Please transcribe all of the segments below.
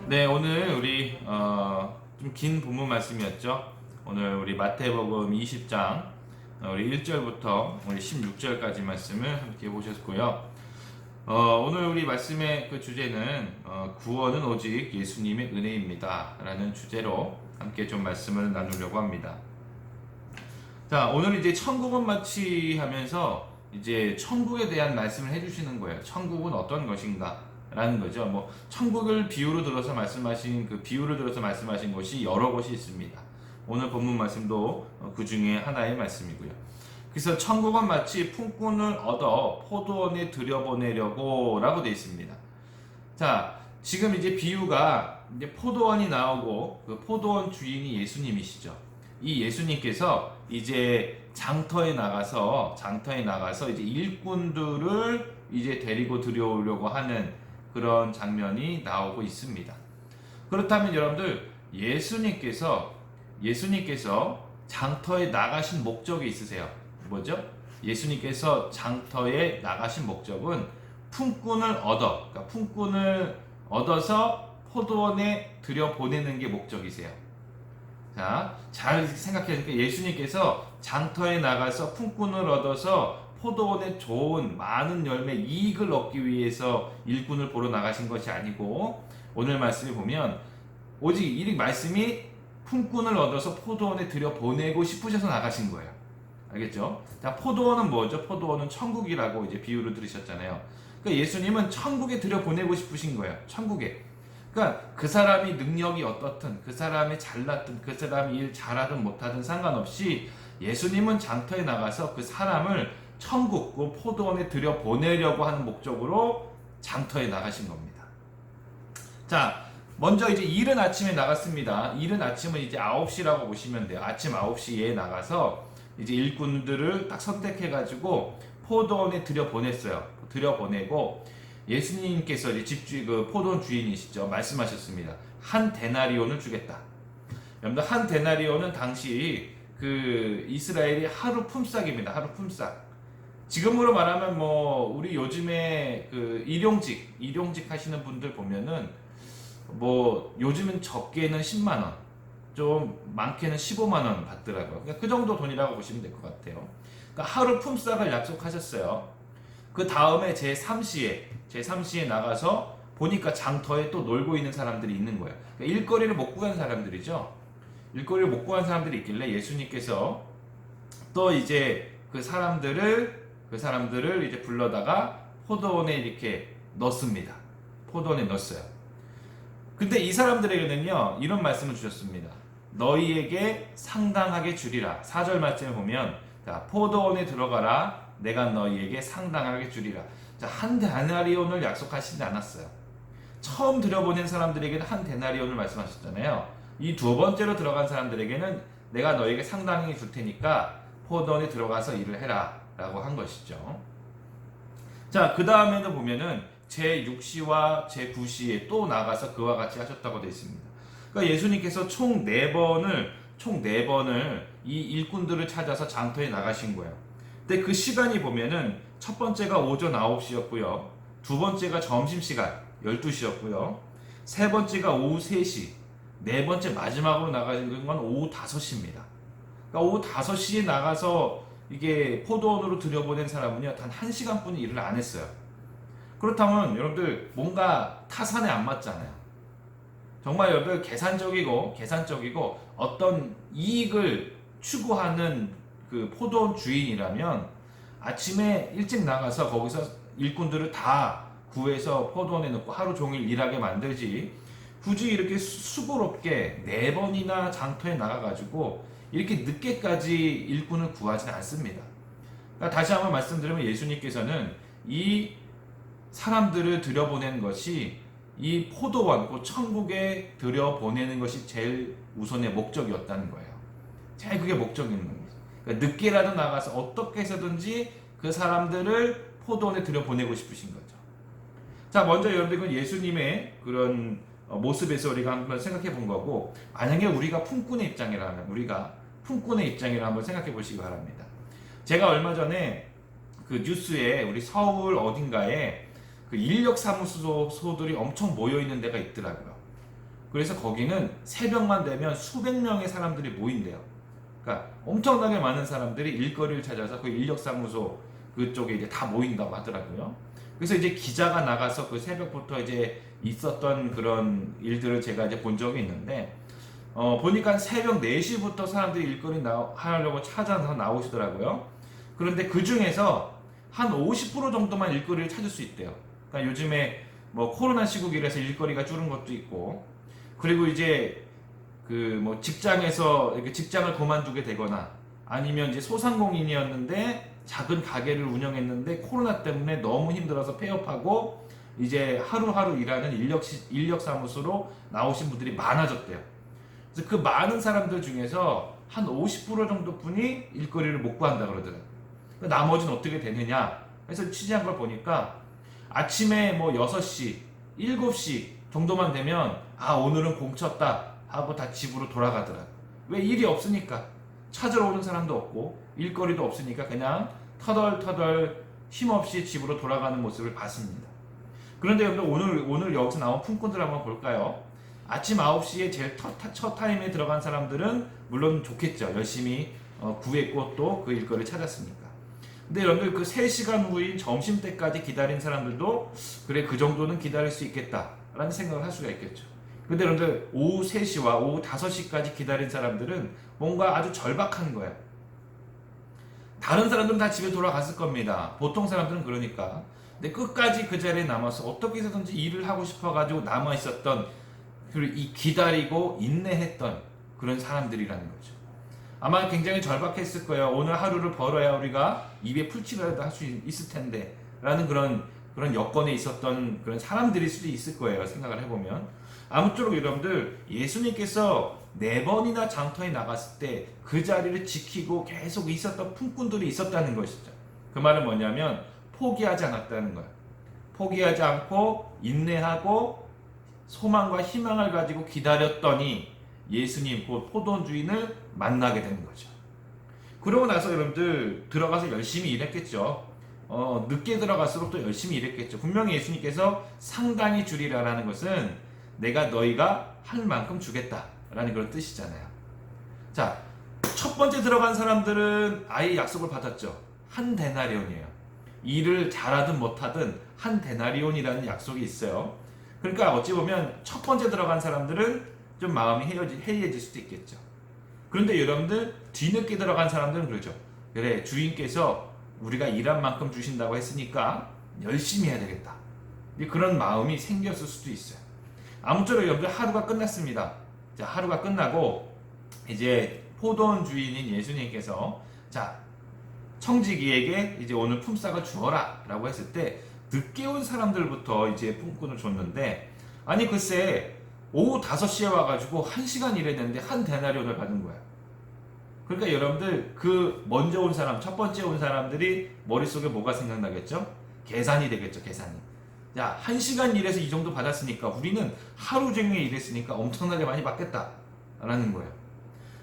네, 오늘 우리 좀 긴 본문 말씀이었죠. 오늘 우리 마태복음 20장 우리 1절부터 우리 16절까지 말씀을 함께 보셨고요. 오늘 우리 말씀의 그 주제는 구원은 오직 예수님의 은혜입니다 라는 주제로 함께 좀 말씀을 나누려고 합니다. 자, 오늘 이제 천국은 마치 하면서 이제 천국에 대한 말씀을 해주시는 거예요. 천국은 어떤 것인가? 라는 거죠. 뭐 천국을 비유로 들어서 말씀하신 그 비유를 들어서 말씀하신 것이 여러 곳이 있습니다. 오늘 본문 말씀도 그 중에 하나의 말씀이고요. 그래서 천국은 마치 품꾼을 얻어 포도원에 들여보내려고 라고 되어 있습니다. 자, 지금 이제 비유가 이제 포도원이 나오고 그 포도원 주인이 예수님이시죠. 이 예수님께서 이제 장터에 나가서 이제 일꾼들을 이제 데리고 들여오려고 하는 그런 장면이 나오고 있습니다. 그렇다면 여러분들 예수님께서 장터에 나가신 목적이 있으세요? 뭐죠? 예수님께서 장터에 나가신 목적은 그러니까 품꾼을 얻어서 포도원에 들여보내는 게 목적이세요. 자, 잘 생각해 보니까 예수님께서 장터에 나가서 품꾼을 얻어서 포도원에 좋은 많은 열매 이익을 얻기 위해서 일꾼을 보러 나가신 것이 아니고, 오늘 말씀에 보면 오직 이 말씀이 품꾼을 얻어서 포도원에 들여보내고 싶으셔서 나가신 거예요. 알겠죠? 자, 포도원은 뭐죠? 포도원은 천국이라고 이제 비유를 들으셨잖아요. 그러니까 예수님은 천국에 들여보내고 싶으신 거예요. 천국에. 그러니까 그 사람이 능력이 어떻든, 그 사람이 잘났든, 그 사람이 일 잘하든 못하든 상관없이 예수님은 장터에 나가서 그 사람을 천국, 그 포도원에 들여보내려고 하는 목적으로 장터에 나가신 겁니다. 자, 먼저 이제 이른 아침에 나갔습니다. 이른 아침은 이제 9시라고 보시면 돼요. 아침 9시에 나가서 이제 일꾼들을 딱 선택해가지고 포도원에 들여보내고 예수님께서 이제 그 포도원 주인이시죠. 말씀하셨습니다. 한 데나리온을 주겠다. 여러분들 한 데나리온은 당시 그 이스라엘이 하루 품삯입니다. 하루 품삯. 지금으로 말하면 뭐 우리 요즘에 그 일용직 하시는 분들 보면은 뭐 요즘은 적게는 10만 원, 좀 많게는 15만 원 받더라고요. 그러니까 그 정도 돈이라고 보시면 될 것 같아요. 그러니까 하루 품삯을 약속하셨어요. 그 다음에 제3시에 나가서 보니까 장터에 또 놀고 있는 사람들이 있는 거예요. 그러니까 일거리를 못 구한 사람들이죠. 일거리를 못 구한 사람들이 있길래 예수님께서 또 이제 그 사람들을 이제 불러다가 포도원에 이렇게 넣습니다. 포도원에 넣었어요. 근데 이 사람들에게는요, 이런 말씀을 주셨습니다. 너희에게 상당하게 주리라. 4절 말씀을 보면, 자, 포도원에 들어가라. 내가 너희에게 상당하게 주리라. 자, 한 데나리온을 약속하시지 않았어요. 처음 들여보낸 사람들에게는 한 데나리온을 말씀하셨잖아요. 이 두 번째로 들어간 사람들에게는 내가 너희에게 상당히 줄 테니까 포도원에 들어가서 일을 해라 라고 한 것이죠. 자, 그 다음에도 보면은 제6시와 제9시에 또 나가서 그와 같이 하셨다고 되어 있습니다. 그러니까 예수님께서 총 4번을 이 일꾼들을 찾아서 장터에 나가신 거예요. 근데 그 시간이 보면은 첫 번째가 오전 9시였고요. 두 번째가 점심시간 12시였고요. 세 번째가 오후 3시. 네 번째 마지막으로 나가신 건 오후 5시입니다. 그러니까 오후 5시에 나가서 이게 포도원으로 들여보낸 사람은요, 단 1시간뿐이 일을 안 했어요. 그렇다면 여러분들 뭔가 타산에 안 맞잖아요. 정말 여러분들 계산적이고 어떤 이익을 추구하는 그 포도원 주인이라면 아침에 일찍 나가서 거기서 일꾼들을 다 구해서 포도원에 넣고 하루 종일 일하게 만들지, 굳이 이렇게 수고롭게 4번이나 장터에 나가가지고 이렇게 늦게까지 일꾼을 구하지는 않습니다. 그러니까 다시 한번 말씀드리면 예수님께서는 이 사람들을 들여보낸 것이 이 포도원, 그 천국에 들여보내는 것이 제일 우선의 목적이었다는 거예요. 제일 그게 목적인 겁니다. 그러니까 늦게라도 나가서 어떻게 해서든지 그 사람들을 포도원에 들여보내고 싶으신 거죠. 자, 먼저 여러분들 예수님의 그런 모습에서 우리가 한번 생각해 본 거고, 만약에 우리가 품꾼의 입장이라면 한번 생각해 보시기 바랍니다. 제가 얼마 전에 그 뉴스에 우리 서울 어딘가에 그 인력사무소들이 엄청 모여 있는 데가 있더라고요. 그래서 거기는 새벽만 되면 수백 명의 사람들이 모인대요. 그러니까 엄청나게 많은 사람들이 일거리를 찾아서 그 인력사무소 그쪽에 이제 다 모인다고 하더라고요. 그래서 이제 기자가 나가서 그 새벽부터 이제 있었던 그런 일들을 제가 이제 본 적이 있는데, 보니까 새벽 4시부터 사람들이 일거리 하려고 찾아서 나오시더라고요. 그런데 그 중에서 한 50% 정도만 일거리를 찾을 수 있대요. 그러니까 요즘에 뭐 코로나 시국이라서 일거리가 줄은 것도 있고, 그리고 이제 그 뭐 직장에서 이렇게 직장을 그만두게 되거나 아니면 이제 소상공인이었는데 작은 가게를 운영했는데 코로나 때문에 너무 힘들어서 폐업하고 이제 하루하루 일하는 인력 사무소로 나오신 분들이 많아졌대요. 그래서 그 많은 사람들 중에서 한 50% 정도 분이 일거리를 못 구한다 그러더라고요. 나머지는 어떻게 되느냐 해서 취재한 걸 보니까 아침에 뭐 6시, 7시 정도만 되면 아 오늘은 공쳤다 하고 다 집으로 돌아가더라고요. 왜 일이 없으니까. 찾으러 오는 사람도 없고 일거리도 없으니까 그냥 터덜터덜 힘없이 집으로 돌아가는 모습을 봤습니다. 그런데 여러분들 오늘 여기서 나온 품꾼들 한번 볼까요? 아침 9시에 제일 첫 타임에 들어간 사람들은 물론 좋겠죠. 열심히 구했고 또 그 일거리를 찾았으니까. 근데 여러분들 그 3시간 후인 점심때까지 기다린 사람들도 그래 그 정도는 기다릴 수 있겠다라는 생각을 할 수가 있겠죠. 근데 여러분들 오후 3시와 오후 5시까지 기다린 사람들은 뭔가 아주 절박한 거예요. 다른 사람들은 다 집에 돌아갔을 겁니다. 보통 사람들은 그러니까. 근데 끝까지 그 자리에 남아서 어떻게 해서든지 일을 하고 싶어가지고 남아있었던 그리고 이 기다리고 인내했던 그런 사람들이라는 거죠. 아마 굉장히 절박했을 거예요. 오늘 하루를 벌어야 우리가 입에 풀칠이라도 할 수 있을 텐데 라는 그런 여건에 있었던 그런 사람들일 수도 있을 거예요. 생각을 해보면. 아무쪼록 여러분들 예수님께서 4번이나 장터에 나갔을 때 그 자리를 지키고 계속 있었던 품꾼들이 있었다는 것이죠. 그 말은 뭐냐면 포기하지 않았다는 거예요. 포기하지 않고 인내하고 소망과 희망을 가지고 기다렸더니 예수님 곧 포도원 주인을 만나게 되는 거죠. 그러고 나서 여러분들 들어가서 열심히 일했겠죠. 늦게 들어갈수록 또 열심히 일했겠죠. 분명히 예수님께서 상당히 주리라라는 것은 내가 너희가 할 만큼 주겠다라는 그런 뜻이잖아요. 자, 첫 번째 들어간 사람들은 아예 약속을 받았죠. 한 데나리온이에요. 일을 잘하든 못하든 한 데나리온이라는 약속이 있어요. 그러니까 어찌 보면 첫 번째 들어간 사람들은 좀 마음이 해이해질 수도 있겠죠. 그런데 여러분들 뒤늦게 들어간 사람들은 그러죠. 그래 주인께서 우리가 일한 만큼 주신다고 했으니까 열심히 해야 되겠다. 그런 마음이 생겼을 수도 있어요. 아무쪼록 여러분들 하루가 끝났습니다. 자, 하루가 끝나고 이제 포도원 주인인 예수님께서 자 청지기에게 이제 오늘 품삯을 주어라 라고 했을 때 늦게 온 사람들부터 이제 품꾼을 줬는데 아니 글쎄 오후 5시에 와가지고 1시간 일했는데 한 데나리온을 받은 거야. 그러니까 여러분들 그 먼저 온 사람 첫 번째 온 사람들이 머릿속에 뭐가 생각나겠죠? 계산이 되겠죠. 계산이. 야 1시간 일해서 이 정도 받았으니까 우리는 하루 종일 일했으니까 엄청나게 많이 받겠다 라는 거예요.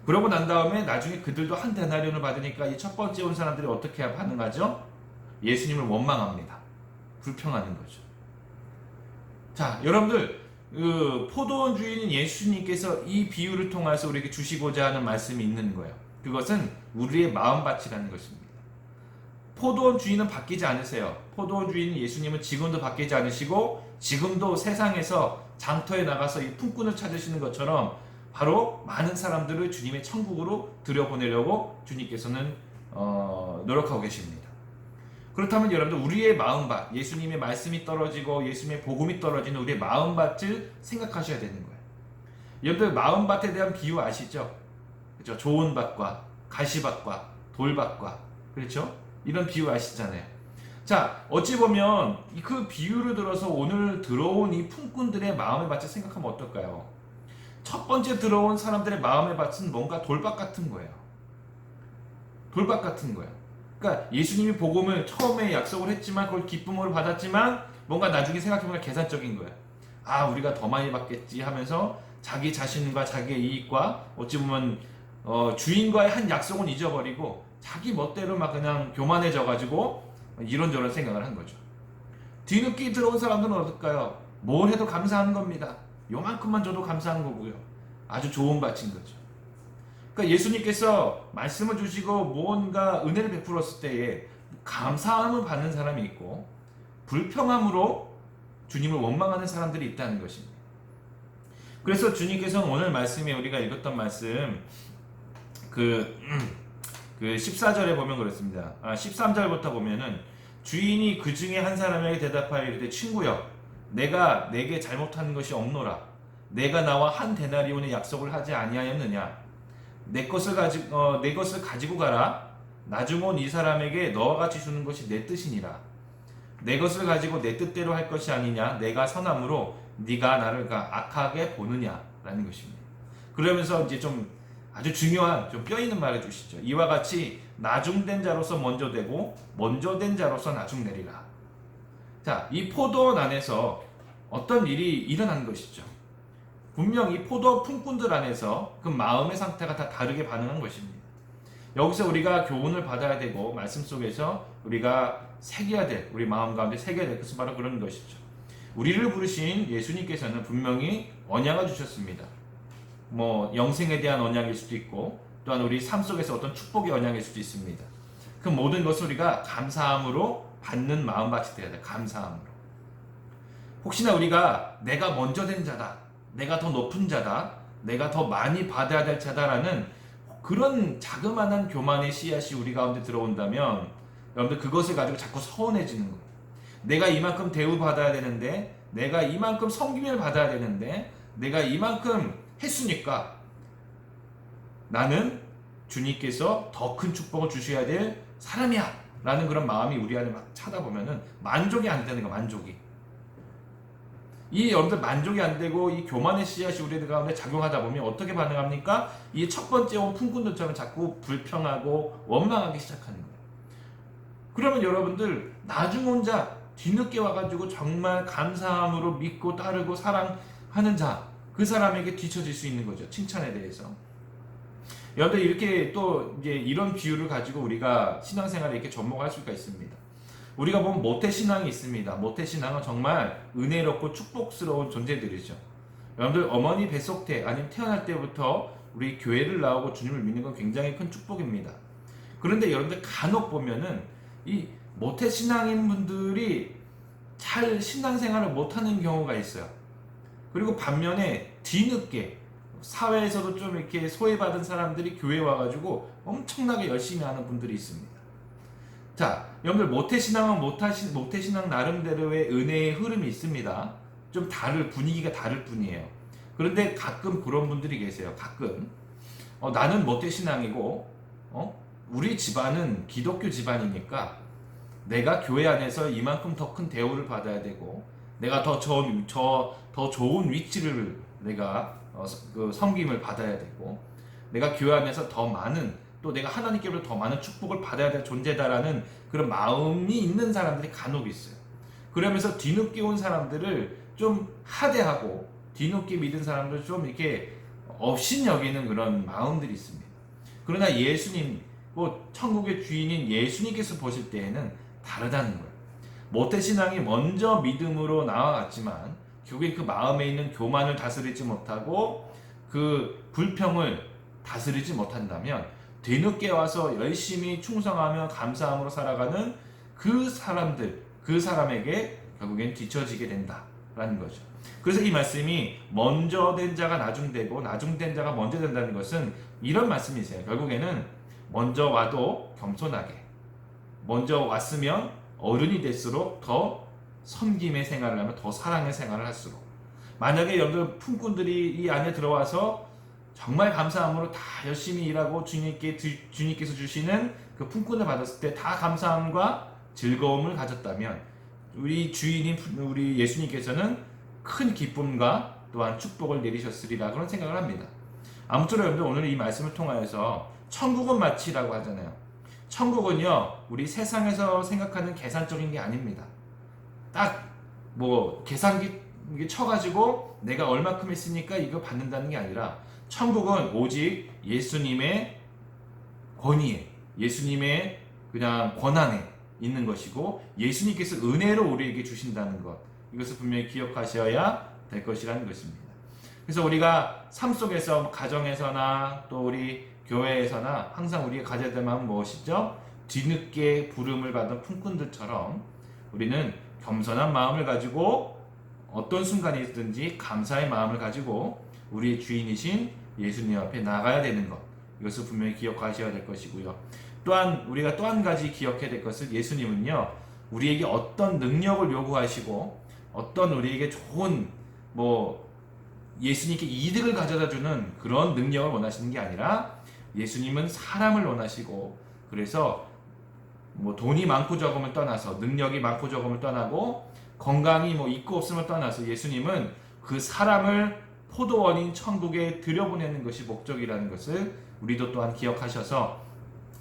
그러고 난 다음에 나중에 그들도 한 데나리온을 받으니까 이 첫 번째 온 사람들이 어떻게 반응하죠? 예수님을 원망합니다. 불평하는 거죠. 자, 여러분들 그 포도원 주인인 예수님께서 이 비유를 통해서 우리에게 주시고자 하는 말씀이 있는 거예요. 그것은 우리의 마음밭이라는 것입니다. 포도원 주인은 바뀌지 않으세요. 포도원 주인 예수님은 지금도 바뀌지 않으시고 지금도 세상에서 장터에 나가서 이 품꾼을 찾으시는 것처럼 바로 많은 사람들을 주님의 천국으로 들여보내려고 주님께서는 노력하고 계십니다. 그렇다면 여러분들 우리의 마음밭, 예수님의 말씀이 떨어지고 예수님의 복음이 떨어지는 우리의 마음밭을 생각하셔야 되는 거예요. 여러분들 마음밭에 대한 비유 아시죠? 그렇죠? 좋은 밭과 가시밭과 돌밭과 그렇죠? 이런 비유 아시잖아요. 자, 어찌 보면 그 비유를 들어서 오늘 들어온 이 품꾼들의 마음의 밭을 생각하면 어떨까요? 첫 번째 들어온 사람들의 마음의 밭은 뭔가 돌밭 같은 거예요. 돌밭 같은 거예요. 그러니까 예수님이 복음을 처음에 약속을 했지만 그걸 기쁨으로 받았지만 뭔가 나중에 생각해보면 계산적인 거예요. 아 우리가 더 많이 받겠지 하면서 자기 자신과 자기의 이익과 어찌 보면 주인과의 한 약속은 잊어버리고 자기 멋대로 막 그냥 교만해져가지고 이런저런 생각을 한 거죠. 뒤늦게 들어온 사람들은 어떨까요? 뭘 해도 감사하는 겁니다. 요만큼만 줘도 감사한 거고요. 아주 좋은 밭인 거죠. 그러니까 예수님께서 말씀을 주시고 무언가 은혜를 베풀었을 때에 감사함을 받는 사람이 있고 불평함으로 주님을 원망하는 사람들이 있다는 것입니다. 그래서 주님께서는 오늘 말씀에 우리가 읽었던 말씀 그 14절에 보면 그렇습니다. 13절부터 보면은 주인이 그 중에 한 사람에게 대답하여 이르되 친구여 내가 내게 잘못한 것이 없노라. 내가 나와 한 데나리온의 약속을 하지 아니하였느냐. 내 것을 가지고 가라. 나중 온 이 사람에게 너와 같이 주는 것이 내 뜻이니라. 내 것을 가지고 내 뜻대로 할 것이 아니냐. 내가 선함으로 네가 나를 악하게 보느냐라는 것입니다. 그러면서 이제 좀 아주 중요한 좀 뼈 있는 말을 주시죠. 이와 같이 나중된 자로서 먼저 되고 먼저 된 자로서 나중되리라. 자, 이 포도원 안에서 어떤 일이 일어난 것이죠. 분명 이 포도 품꾼들 안에서 그 마음의 상태가 다 다르게 반응한 것입니다. 여기서 우리가 교훈을 받아야 되고 말씀 속에서 우리가 새겨야 될, 우리 마음 가운데 새겨야 될 것은 바로 그런 것이죠. 우리를 부르신 예수님께서는 분명히 언약을 주셨습니다. 영생에 대한 언약일 수도 있고 또한 우리 삶 속에서 어떤 축복의 언약일 수도 있습니다. 그 모든 것을 우리가 감사함으로 받는 마음밭이 되어야 돼요. 감사함으로. 혹시나 우리가 내가 먼저 된 자다, 내가 더 높은 자다, 내가 더 많이 받아야 될 자다라는 그런 자그마한 교만의 씨앗이 우리 가운데 들어온다면 여러분들 그것을 가지고 자꾸 서운해지는 거예요. 내가 이만큼 대우받아야 되는데, 내가 이만큼 섬김을 받아야 되는데, 내가 이만큼 했으니까 나는 주님께서 더 큰 축복을 주셔야 될 사람이야 라는 그런 마음이 우리 안에 막 찾아보면은 만족이 안 되는 거야. 만족이. 이 여러분들 만족이 안 되고 이 교만의 씨앗이 우리들 가운데 작용하다 보면 어떻게 반응합니까? 이 첫 번째 온 품꾼들처럼 자꾸 불평하고 원망하기 시작하는 거예요. 그러면 여러분들 나중 온 자, 뒤늦게 와가지고 정말 감사함으로 믿고 따르고 사랑하는 자, 그 사람에게 뒤처질 수 있는 거죠. 칭찬에 대해서. 여러분들 이렇게 또 이제 이런 비유를 가지고 우리가 신앙생활에 이렇게 접목할 수가 있습니다. 우리가 보면 모태신앙이 있습니다. 모태신앙은 정말 은혜롭고 축복스러운 존재들이죠. 여러분들 어머니 뱃속 때 아니면 태어날 때부터 우리 교회를 나오고 주님을 믿는 건 굉장히 큰 축복입니다. 그런데 여러분들 간혹 보면은 이 모태신앙인 분들이 잘 신앙생활을 못하는 경우가 있어요. 그리고 반면에 뒤늦게 사회에서도 좀 이렇게 소외받은 사람들이 교회에 와가지고 엄청나게 열심히 하는 분들이 있습니다. 자, 여러분들 모태신앙은 모태신앙 나름대로의 은혜의 흐름이 있습니다. 좀 분위기가 다를 뿐이에요. 그런데 가끔 그런 분들이 계세요. 가끔 나는 모태신앙이고 우리 집안은 기독교 집안이니까 내가 교회 안에서 이만큼 더 큰 대우를 받아야 되고 내가 더 좋은 위치를 내가 섬김을 받아야 되고 내가 교회 안에서 더 많은 또 내가 하나님께로부터 더 많은 축복을 받아야 될 존재다라는 그런 마음이 있는 사람들이 간혹 있어요. 그러면서 뒤늦게 온 사람들을 좀 하대하고 뒤늦게 믿은 사람들 좀 이렇게 업신 여기는 그런 마음들이 있습니다. 그러나 예수님, 천국의 주인인 예수님께서 보실 때에는 다르다는 거예요. 모태신앙이 먼저 믿음으로 나아갔지만 결국에 그 마음에 있는 교만을 다스리지 못하고 그 불평을 다스리지 못한다면 뒤늦게 와서 열심히 충성하며 감사함으로 살아가는 그 사람에게 결국엔 뒤처지게 된다라는 거죠. 그래서 이 말씀이 먼저 된 자가 나중되고 나중된 자가 먼저 된다는 것은 이런 말씀이세요. 결국에는 먼저 와도 겸손하게, 먼저 왔으면 어른이 될수록 더 섬김의 생활을 하면 더 사랑의 생활을 할수록, 만약에 여러분 품꾼들이 이 안에 들어와서 정말 감사함으로 다 열심히 일하고 주님께서 주시는 그 품꾼을 받았을 때 다 감사함과 즐거움을 가졌다면 우리 주인인 우리 예수님께서는 큰 기쁨과 또한 축복을 내리셨으리라 그런 생각을 합니다. 아무쪼록 여러분들 오늘 이 말씀을 통하여서 천국은 마치라고 하잖아요. 천국은요 우리 세상에서 생각하는 계산적인 게 아닙니다. 딱 계산기 쳐가지고 내가 얼마큼 했으니까 이거 받는다는 게 아니라 천국은 오직 예수님의 권위에, 예수님의 그냥 권한에 있는 것이고 예수님께서 은혜로 우리에게 주신다는 것, 이것을 분명히 기억하셔야 될 것이라는 것입니다. 그래서 우리가 삶 속에서 가정에서나 또 우리 교회에서나 항상 우리가 가져야 될 마음은 무엇이죠? 뒤늦게 부름을 받은 품꾼들처럼 우리는 겸손한 마음을 가지고 어떤 순간이든지 감사의 마음을 가지고 우리의 주인이신 예수님 앞에 나가야 되는 것, 이것을 분명히 기억하셔야 될 것이고요. 또한 우리가 또 한 가지 기억해야 될 것은 예수님은요, 우리에게 어떤 능력을 요구하시고 어떤 우리에게 좋은 예수님께 이득을 가져다 주는 그런 능력을 원하시는 게 아니라 예수님은 사람을 원하시고, 그래서 돈이 많고 적음을 떠나서, 능력이 많고 적음을 떠나고, 건강이 있고 없음을 떠나서 예수님은 그 사람을 포도원인 천국에 들여보내는 것이 목적이라는 것을 우리도 또한 기억하셔서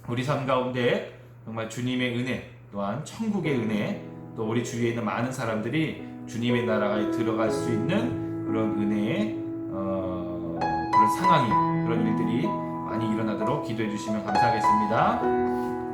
우리 삶 가운데 정말 주님의 은혜, 또한 천국의 은혜, 또 우리 주위에 있는 많은 사람들이 주님의 나라에 들어갈 수 있는 그런 은혜의 그런 상황이, 그런 일들이 많이 일어나도록 기도해 주시면 감사하겠습니다.